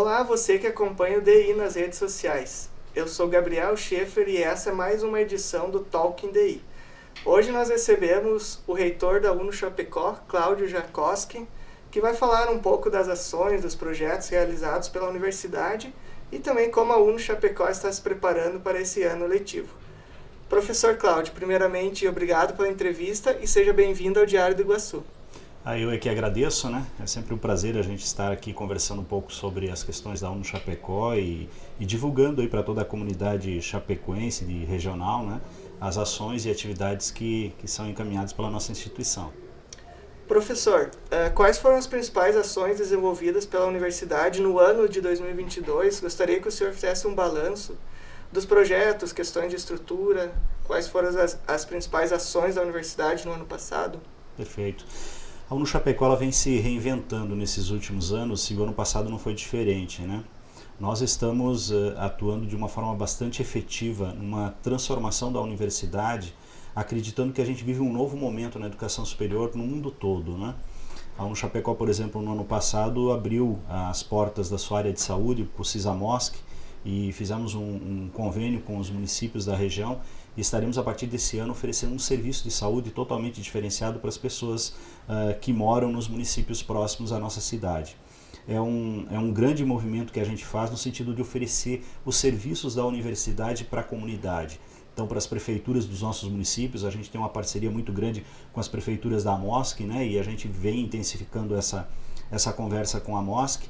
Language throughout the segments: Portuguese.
Olá, você que acompanha o DI nas redes sociais. Eu sou Gabriel Schaefer e essa é mais uma edição do Talking DI. Hoje nós recebemos o reitor da UNO Chapecó, Cláudio Jacoski, que vai falar um pouco das ações, dos projetos realizados pela universidade e também como a UNO Chapecó está se preparando para esse ano letivo. Professor Cláudio, primeiramente, obrigado pela entrevista e seja bem-vindo ao Diário do Iguaçu. Eu é que agradeço, né? É sempre um prazer a gente estar aqui conversando um pouco sobre as questões da UNO Chapecó e divulgando aí para toda a comunidade chapecoense e regional, né, as ações e atividades que são encaminhadas pela nossa instituição. Professor, quais foram as principais ações desenvolvidas pela universidade no ano de 2022? Gostaria que o senhor fizesse um balanço dos projetos, questões de estrutura, quais foram as principais ações da universidade no ano passado? Perfeito. A UNO Chapecó ela vem se reinventando nesses últimos anos e o ano passado não foi diferente, né? Nós estamos atuando de uma forma bastante efetiva numa transformação da universidade, acreditando que a gente vive um novo momento na educação superior no mundo todo, né? A UNO Chapecó, por exemplo, no ano passado abriu as portas da sua área de saúde, o CISAMOSC, e fizemos um convênio com os municípios da região e estaremos a partir desse ano oferecendo um serviço de saúde totalmente diferenciado para as pessoas que moram nos municípios próximos à nossa cidade. É um grande movimento que a gente faz no sentido de oferecer os serviços da universidade para a comunidade. Então, para as prefeituras dos nossos municípios, a gente tem uma parceria muito grande com as prefeituras da AMOSC, né, e a gente vem intensificando essa conversa com a AMOSC.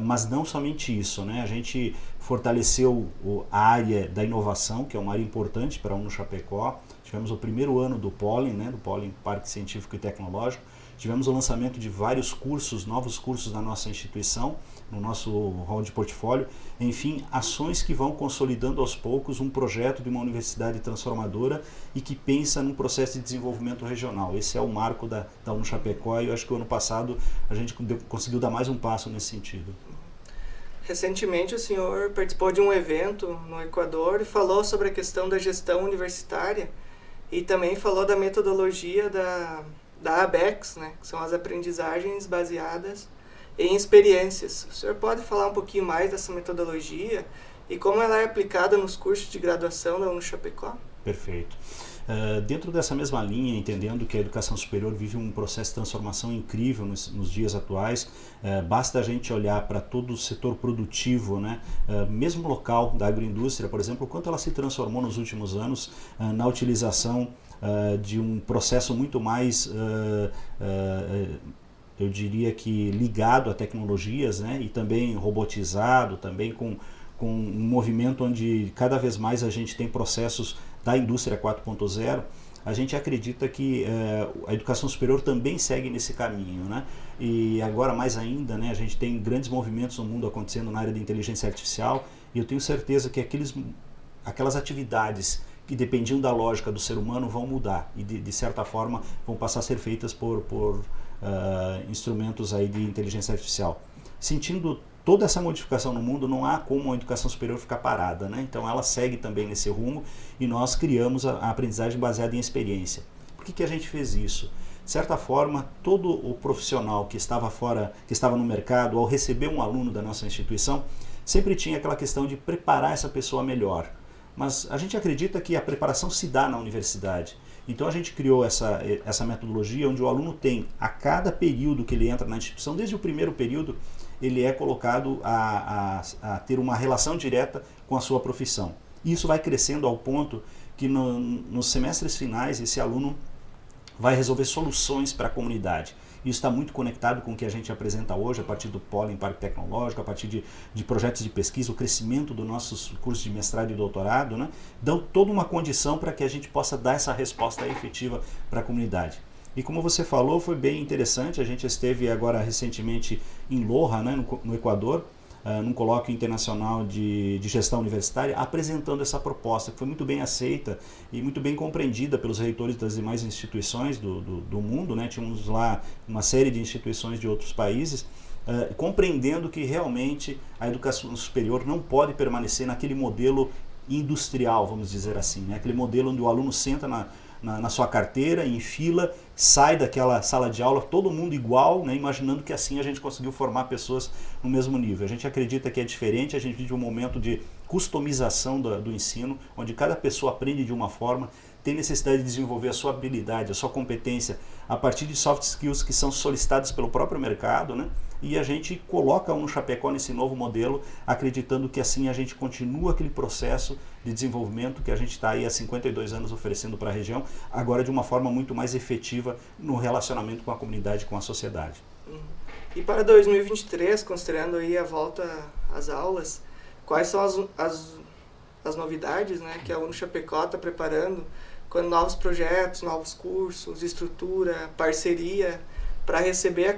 Mas não somente isso, né? A gente fortaleceu a área da inovação, que é uma área importante para a UNO Chapecó. Tivemos o primeiro ano do Pólen, né? Do Pólen Parque Científico e Tecnológico. Tivemos o lançamento de vários cursos, novos cursos da nossa instituição, no nosso hall de portfólio. Enfim, ações que vão consolidando aos poucos um projeto de uma universidade transformadora e que pensa num processo de desenvolvimento regional. Esse é o marco da UNO Chapecó e eu acho que o ano passado a gente conseguiu dar mais um passo nesse sentido. Recentemente o senhor participou de um evento no Equador e falou sobre a questão da gestão universitária e também falou da metodologia da ABEX, né, que são as aprendizagens baseadas em experiências. O senhor pode falar um pouquinho mais dessa metodologia e como ela é aplicada nos cursos de graduação da UNO Chapecó? Perfeito. Dentro dessa mesma linha, entendendo que a educação superior vive um processo de transformação incrível nos dias atuais, basta a gente olhar para todo o setor produtivo, né? Mesmo local da agroindústria, por exemplo, o quanto ela se transformou nos últimos anos na utilização de um processo muito mais, eu diria que ligado a tecnologias, né? E também robotizado, também com um movimento onde cada vez mais a gente tem processos da indústria 4.0, a gente acredita que a educação superior também segue nesse caminho, né? E agora mais ainda, né, a gente tem grandes movimentos no mundo acontecendo na área da inteligência artificial e eu tenho certeza que aquelas atividades que dependiam da lógica do ser humano vão mudar e de certa forma vão passar a ser feitas por instrumentos aí de inteligência artificial. Sentindo toda essa modificação no mundo, não há como a educação superior ficar parada, né? Então ela segue também nesse rumo e nós criamos a aprendizagem baseada em experiência. Por que a gente fez isso? De certa forma, todo o profissional que estava fora, que estava no mercado, ao receber um aluno da nossa instituição, sempre tinha aquela questão de preparar essa pessoa melhor. Mas a gente acredita que a preparação se dá na universidade. Então a gente criou essa metodologia onde o aluno tem, a cada período que ele entra na instituição, desde o primeiro período, ele é colocado a ter uma relação direta com a sua profissão. E isso vai crescendo ao ponto que nos semestres finais esse aluno vai resolver soluções para a comunidade. Isso está muito conectado com o que a gente apresenta hoje, a partir do Pólen Parque Tecnológico, a partir de projetos de pesquisa, o crescimento dos nossos cursos de mestrado e doutorado, né? Dão toda uma condição para que a gente possa dar essa resposta efetiva para a comunidade. E como você falou, foi bem interessante, a gente esteve agora recentemente em Loja, né, no Equador, num colóquio internacional de gestão universitária, apresentando essa proposta, que foi muito bem aceita e muito bem compreendida pelos reitores das demais instituições do mundo, né? Tínhamos lá uma série de instituições de outros países, compreendendo que realmente a educação superior não pode permanecer naquele modelo industrial, vamos dizer assim, né? Aquele modelo onde o aluno senta na sua carteira, em fila, sai daquela sala de aula, todo mundo igual, né, imaginando que assim a gente conseguiu formar pessoas no mesmo nível. A gente acredita que é diferente, a gente vive um momento de customização do ensino, onde cada pessoa aprende de uma forma, tem necessidade de desenvolver a sua habilidade, a sua competência, a partir de soft skills que são solicitados pelo próprio mercado, né? E a gente coloca no Chapecó nesse novo modelo, acreditando que assim a gente continua aquele processo de desenvolvimento que a gente está aí há 52 anos oferecendo para a região, agora de uma forma muito mais efetiva no relacionamento com a comunidade, com a sociedade. E para 2023, considerando aí a volta às aulas, quais são as novidades, né, que a UNO Chapecó está preparando, com novos projetos, novos cursos, estrutura, parceria, para receber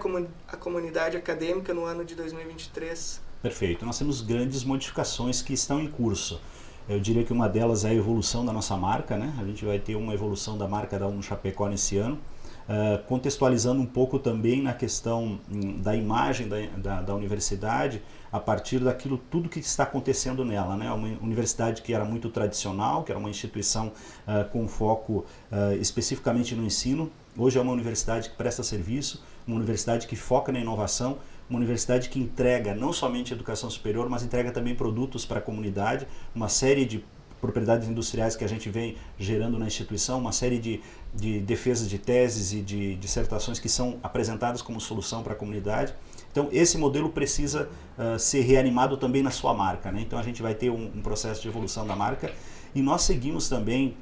a comunidade acadêmica no ano de 2023? Perfeito. Nós temos grandes modificações que estão em curso. Eu diria que uma delas é a evolução da nossa marca, né? A gente vai ter uma evolução da marca da UNO Chapecó nesse ano, contextualizando um pouco também na questão da imagem da universidade, a partir daquilo tudo que está acontecendo nela, né? Uma universidade que era muito tradicional, que era uma instituição com foco especificamente no ensino. Hoje é uma universidade que presta serviço, uma universidade que foca na inovação, uma universidade que entrega não somente educação superior, mas entrega também produtos para a comunidade, uma série de propriedades industriais que a gente vem gerando na instituição, uma série de defesas de teses e de dissertações que são apresentadas como solução para a comunidade. Então esse modelo precisa ser reanimado também na sua marca, né? Então a gente vai ter um processo de evolução da marca e nós seguimos também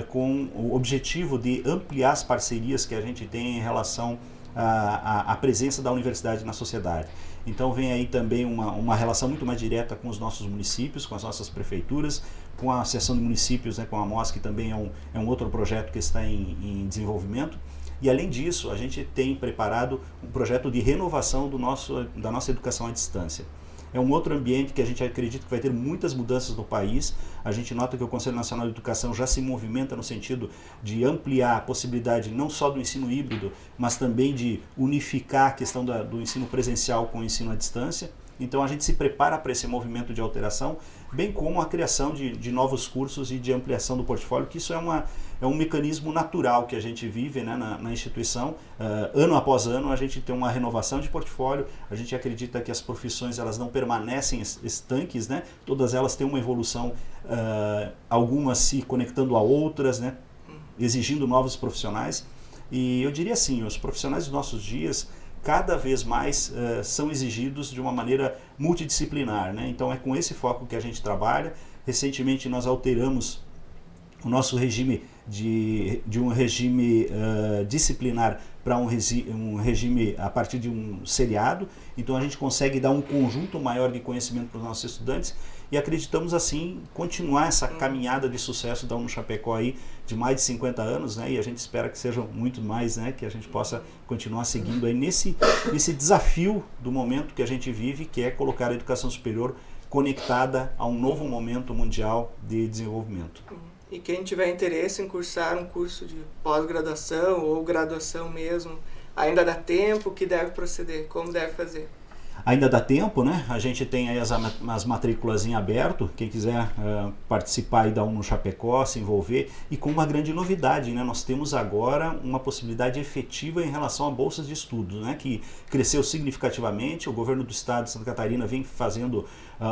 com o objetivo de ampliar as parcerias que a gente tem em relação à presença da universidade na sociedade. Então vem aí também uma relação muito mais direta com os nossos municípios, com as nossas prefeituras, com a Associação de Municípios, né, com a MOS, que também é um outro projeto que está em desenvolvimento. E além disso, a gente tem preparado um projeto de renovação da nossa educação à distância. É um outro ambiente que a gente acredita que vai ter muitas mudanças no país. A gente nota que o Conselho Nacional de Educação já se movimenta no sentido de ampliar a possibilidade não só do ensino híbrido, mas também de unificar a questão do ensino presencial com o ensino à distância. Então a gente se prepara para esse movimento de alteração, bem como a criação de novos cursos e de ampliação do portfólio, que isso é um mecanismo natural que a gente vive, né, na instituição. Ano após ano a gente tem uma renovação de portfólio, a gente acredita que as profissões elas não permanecem estanques, né? Todas elas têm uma evolução, algumas se conectando a outras, né? Exigindo novos profissionais. E eu diria assim, os profissionais dos nossos dias cada vez mais são exigidos de uma maneira multidisciplinar, né? Então é com esse foco que a gente trabalha. Recentemente nós alteramos o nosso regime de um regime disciplinar para um regime a partir de um seriado. Então a gente consegue dar um conjunto maior de conhecimento para os nossos estudantes e acreditamos assim continuar essa caminhada de sucesso da UNO Chapecó aí de mais de 50 anos, né? E a gente espera que sejam muito mais, né? Que a gente possa continuar seguindo aí nesse desafio do momento que a gente vive, que é colocar a educação superior conectada a um novo momento mundial de desenvolvimento. E quem tiver interesse em cursar um curso de pós-graduação ou graduação mesmo, ainda dá tempo? Que deve proceder? Como deve fazer? Ainda dá tempo, né? A gente tem aí as matrículas em aberto, quem quiser participar aí da UNO Chapecó, se envolver, e com uma grande novidade, né? Nós temos agora uma possibilidade efetiva em relação a bolsas de estudos, né? Que cresceu significativamente. O governo do estado de Santa Catarina vem fazendo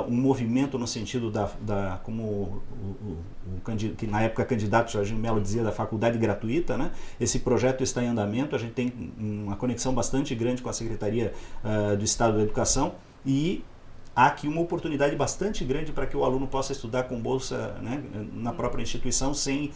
um movimento no sentido como que na época candidato Jorginho Melo dizia, da faculdade gratuita, né? Esse projeto está em andamento, a gente tem uma conexão bastante grande com a Secretaria do Estado da Educação e há aqui uma oportunidade bastante grande para que o aluno possa estudar com bolsa, né, na própria instituição sem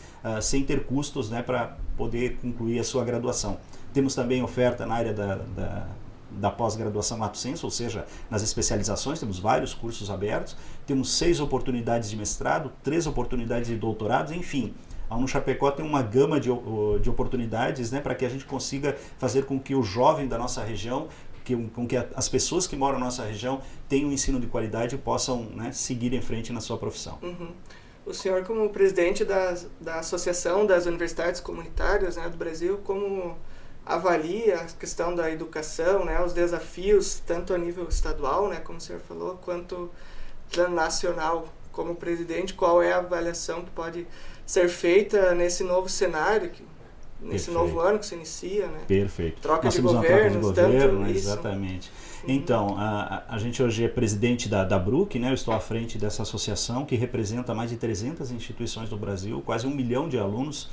ter custos, né, para poder concluir a sua graduação. Temos também oferta na área da pós-graduação lato sensu, ou seja, nas especializações, temos vários cursos abertos, temos 6 oportunidades de mestrado, 3 oportunidades de doutorado, enfim. A UNO Chapecó tem uma gama de oportunidades, né, para que a gente consiga fazer com que o jovem da nossa região, com que as pessoas que moram na nossa região tenham um ensino de qualidade e possam, né, seguir em frente na sua profissão. Uhum. O senhor, como presidente da Associação das Universidades Comunitárias, né, do Brasil, como avalia a questão da educação, né, os desafios, tanto a nível estadual, né, como o senhor falou, quanto nacional? Como presidente, qual é a avaliação que pode ser feita nesse novo cenário, nesse Perfeito. novo ano que se inicia, né? Perfeito. Troca Nós de temos uma troca de governos, governo, tanto isso. exatamente. Então, a gente hoje é presidente da BRUC, né? Eu estou à frente dessa associação que representa mais de 300 instituições do Brasil, quase 1 milhão de alunos.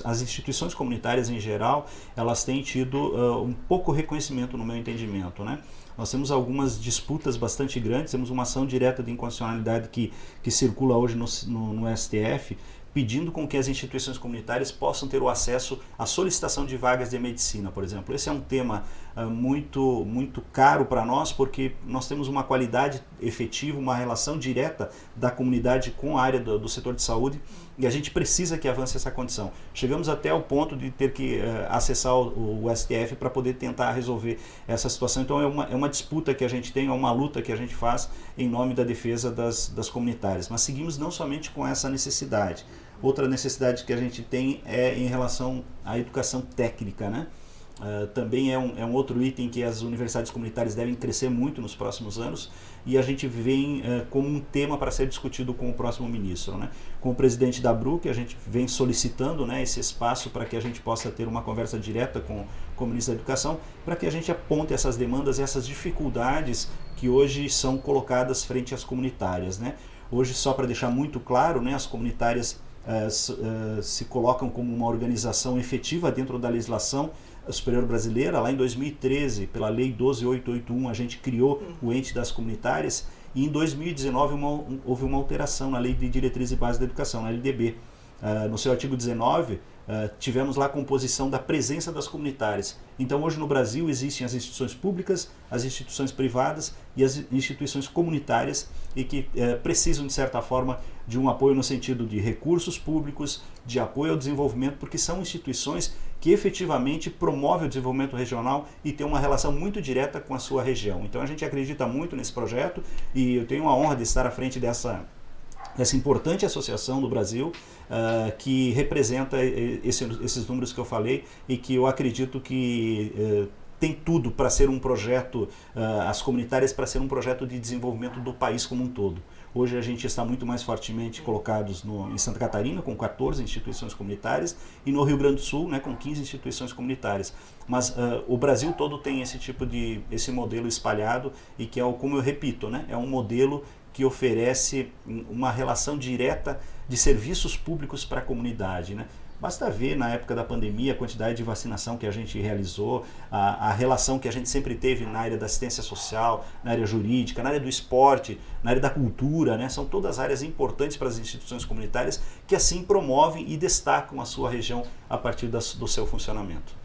As instituições comunitárias em geral, elas têm tido um pouco reconhecimento no meu entendimento, né? Nós temos algumas disputas bastante grandes, temos uma ação direta de inconstitucionalidade que circula hoje no STF, pedindo com que as instituições comunitárias possam ter o acesso à solicitação de vagas de medicina, por exemplo. Esse é um tema muito caro para nós, porque nós temos uma qualidade efetiva, uma relação direta da comunidade com a área do setor de saúde, e a gente precisa que avance essa condição. Chegamos até ao ponto de ter que acessar o STF para poder tentar resolver essa situação. Então é uma disputa que a gente tem, é uma luta que a gente faz em nome da defesa das comunitárias. Mas seguimos não somente com essa necessidade. Outra necessidade que a gente tem é em relação à educação técnica, né? Também é um outro item que as universidades comunitárias devem crescer muito nos próximos anos, e a gente vem como um tema para ser discutido com o próximo ministro, né? Com o presidente da BRUC, a gente vem solicitando, né, esse espaço para que a gente possa ter uma conversa direta com o ministro da Educação, para que a gente aponte essas demandas e essas dificuldades que hoje são colocadas frente às comunitárias, né? Hoje, só para deixar muito claro, né, as comunitárias se colocam como uma organização efetiva dentro da legislação superior brasileira. Lá em 2013, pela Lei 12.881, a gente criou o ente das comunitárias, e em 2019 houve uma alteração na Lei de Diretrizes e Bases da Educação, na LDB. No seu artigo 19, tivemos lá a composição da presença das comunitárias. Então hoje no Brasil existem as instituições públicas, as instituições privadas e as instituições comunitárias, e que precisam de certa forma de um apoio no sentido de recursos públicos, de apoio ao desenvolvimento, porque são instituições que efetivamente promovem o desenvolvimento regional e têm uma relação muito direta com a sua região. Então a gente acredita muito nesse projeto, e eu tenho a honra de estar à frente dessa importante associação do Brasil, que representa esses números que eu falei, e que eu acredito que tem tudo para ser um projeto, as comunitárias, para ser um projeto de desenvolvimento do país como um todo. Hoje a gente está muito mais fortemente colocados em Santa Catarina, com 14 instituições comunitárias, e no Rio Grande do Sul, né, com 15 instituições comunitárias. Mas o Brasil todo tem esse modelo espalhado, e que como eu repito, né, é um modelo que oferece uma relação direta de serviços públicos para a comunidade, né? Basta ver na época da pandemia a quantidade de vacinação que a gente realizou, a relação que a gente sempre teve na área da assistência social, na área jurídica, na área do esporte, na área da cultura, né? São todas áreas importantes para as instituições comunitárias, que assim promovem e destacam a sua região a partir do seu funcionamento.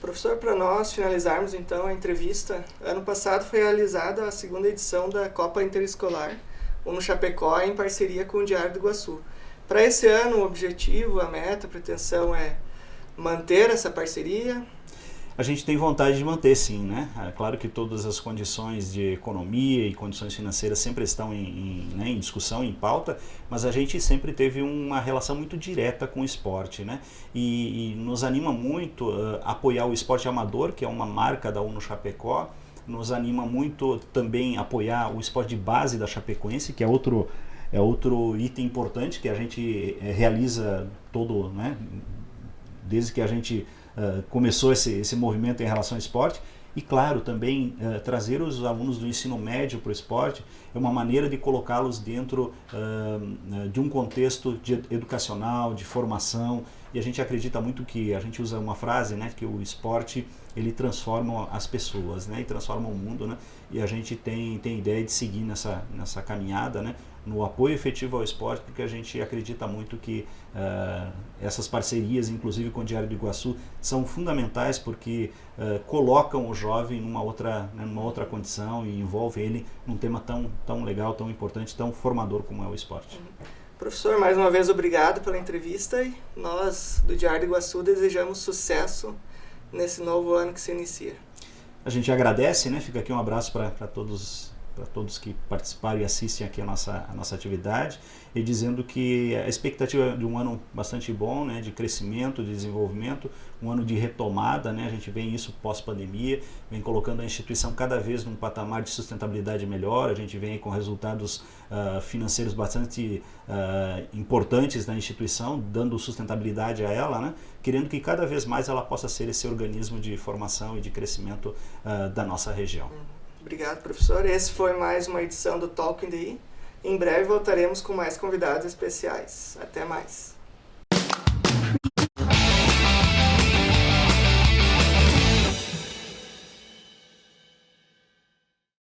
Professor, para nós finalizarmos então a entrevista, ano passado foi realizada a segunda edição da Copa Interescolar UNO Chapecó, em parceria com o Diário do Iguaçu. Para esse ano, o objetivo, a meta, a pretensão é manter essa parceria? A gente tem vontade de manter, sim, né? É claro que todas as condições de economia e condições financeiras sempre estão em discussão, em pauta, mas a gente sempre teve uma relação muito direta com o esporte, né? E nos anima muito apoiar o esporte amador, que é uma marca da UNO Chapecó. Nos anima muito também apoiar o esporte de base da Chapecoense, que é outro item importante que a gente realiza todo, né? Desde que a gente começou esse movimento em relação ao esporte. E claro, também trazer os alunos do ensino médio para o esporte é uma maneira de colocá-los dentro de um contexto educacional, de formação, e a gente acredita muito que, a gente usa uma frase, né, que o esporte ele transforma as pessoas, né, e transforma o mundo, né, e a gente tem ideia de seguir nessa caminhada, né, no apoio efetivo ao esporte, porque a gente acredita muito que essas parcerias, inclusive com o Diário do Iguaçu, são fundamentais, porque colocam o jovem numa outra condição e envolvem ele num tema tão legal, tão importante, tão formador como é o esporte. Professor, mais uma vez obrigado pela entrevista, e nós do Diário do Iguaçu desejamos sucesso nesse novo ano que se inicia. A gente agradece, né? Fica aqui um abraço para todos para todos que participaram e assistem aqui a nossa atividade, e dizendo que a expectativa é de um ano bastante bom, né, de crescimento, de desenvolvimento, um ano de retomada, né, a gente vê isso pós-pandemia, vem colocando a instituição cada vez num patamar de sustentabilidade melhor, a gente vem com resultados financeiros bastante importantes da instituição, dando sustentabilidade a ela, né, querendo que cada vez mais ela possa ser esse organismo de formação e de crescimento da nossa região. Obrigado, professor. Esse foi mais uma edição do Talking DI. Em breve voltaremos com mais convidados especiais. Até mais.